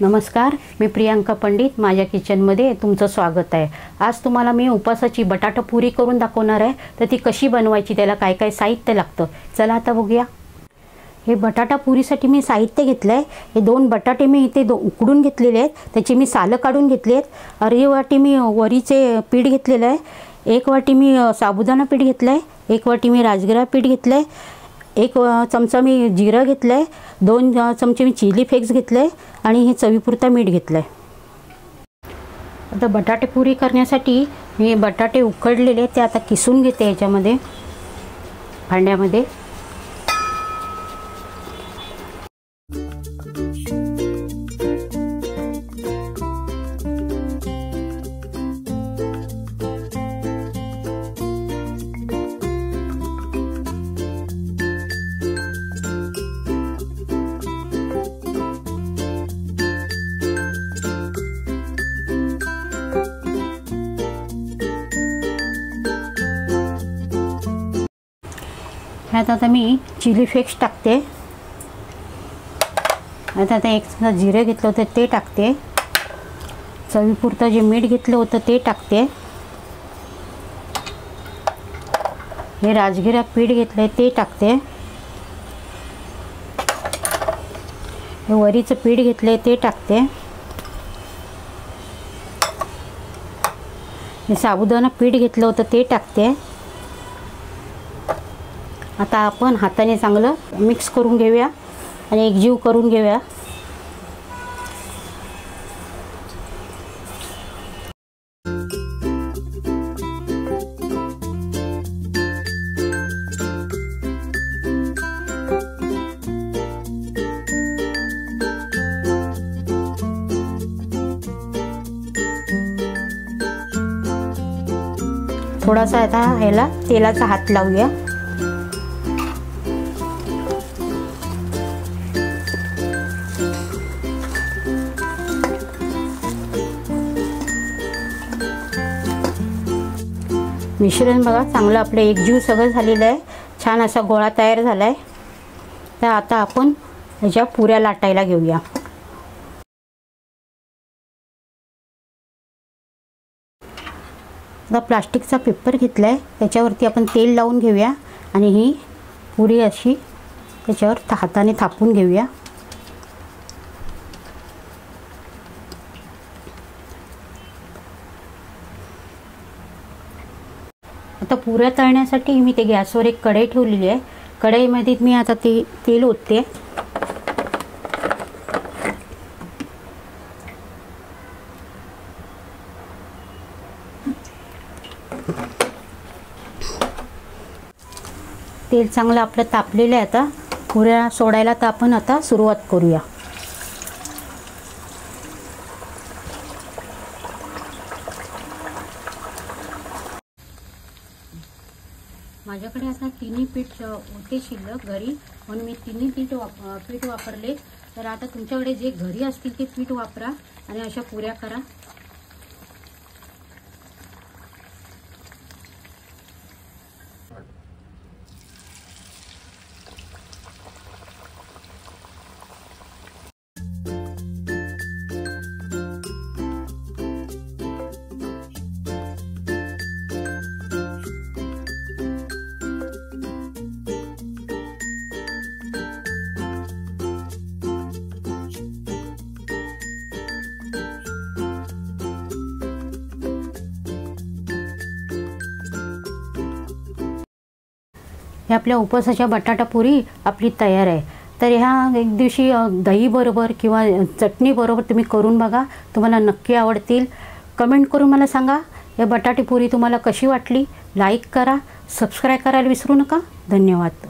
नमस्कार, मी प्रियांका पंडित. माझ्या किचनमध्ये तुमचं स्वागत आहे. आज तुम्हाला मी उपासाची बटाटा पुरी करून दाखवणार आहे. तर ती कशी बनवायची, त्याला काय काय साहित्य लागतं, चला आता बघूया. हे बटाटा पुरीसाठी मी साहित्य घेतलं आहे. हे 2 बटाटे मी इथे उकडून घेतलेले आहेत, त्याची मी सालं काढून घेतली आहेत. अर्धी वाटी मी वरीचे पीठ घेतलेलं आहे, 1 वाटी मी साबुदाणा पीठ घेतलं आहे, 1 वाटी मी राजगिरा पीठ घेतलं आहे, 1 चमचा मी जिरं घेतलं आहे, 2 चमचे मी चिली फ्लेक्स घेतले आहे आणि हे चवीपुरता मीठ घेतलं आहे. आता बटाटे पुरी करण्यासाठी मी बटाटे उकडलेले ते आता किसून घेते याच्यामध्ये भांड्यामध्ये. आता मी चिली फ्लेक्स टाकते. आता 1 चमचा जिरे घेतलं होतं ते टाकते. चवीपुरतं जे मीठ घेतलं होतं ते टाकते. हे राजगिरा पीठ घेतलं ते टाकते. हे वरीचं पीठ घेतलं ते टाकते. हे साबुदाणा पीठ घेतलं होतं ते टाकते. आता आपण हाताने चांगलं मिक्स करून घेऊया आणि एकजीव करून घेऊया. थोडासा आता ह्याला तेलाचा हात लावूया. मिश्रण बघा चांगलं आपलं एकजीव सगळं झालेलं आहे. छान असा गोळा तयार झाला आहे. तर आता आपण ह्याच्या पुऱ्या लाटायला घेऊया. आता प्लास्टिकचा पेपर घेतला आहे, त्याच्यावरती आपण तेल लावून घेऊया आणि ही पुरी अशी त्याच्यावर हाताने थापून घेऊया. आता पुऱ्या तळण्यासाठी मी ते गॅसवर एक कढई ठेवलेली आहे. कढईमध्ये मी आता ते तेल ओतते. तेल चांगलं आपलं तापलेलं आहे. आता पुऱ्या सोडायला तर आपण आता सुरुवात करूया. माझ्याकडे आता 3 पीठ होते शिल्लक घरी, म्हणून मी 3 पीठ वापरले. तर आता तुमच्याकडे जे घरी असतील ते पीठ वापरा आणि अशा पुऱ्या करा. हे आपल्या उपवासाच्या बटाटा पुरी आपली तयार आहे. तर ह्या एक दिवशी दही बरोबर किंवा चटणी बरोबर तुम्ही करून बघा, तुम्हाला नक्की आवडतील. कमेंट करून मला सांगा हे बटाटे पुरी तुम्हाला कशी वाटली. लाईक करा, सबस्क्राईब करायला विसरू नका. धन्यवाद.